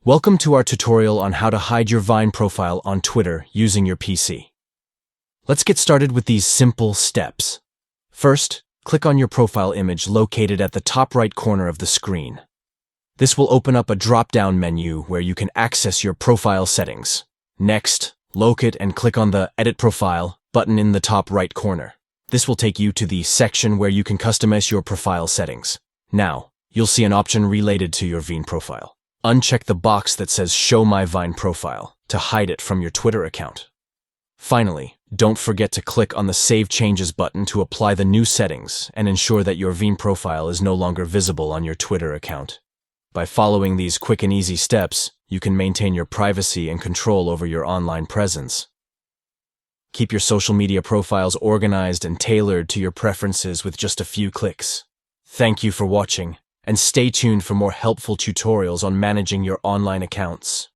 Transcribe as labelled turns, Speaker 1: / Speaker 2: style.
Speaker 1: Welcome to our tutorial on how to hide your Vine profile on Twitter using your PC. Let's get started with these simple steps. First, click on your profile image located at the top right corner of the screen. This will open up a drop-down menu where you can access your profile settings. Next, locate and click on the Edit Profile button in the top right corner. This will take you to the section where you can customize your profile settings. Now, you'll see an option related to your Vine profile. Uncheck the box that says Show My Vine Profile to hide it from your Twitter account. Finally, don't forget to click on the Save Changes button to apply the new settings and ensure that your Vine profile is no longer visible on your Twitter account. By following these quick and easy steps, you can maintain your privacy and control over your online presence. Keep your social media profiles organized and tailored to your preferences with just a few clicks. Thank you for watching, and stay tuned for more helpful tutorials on managing your online accounts.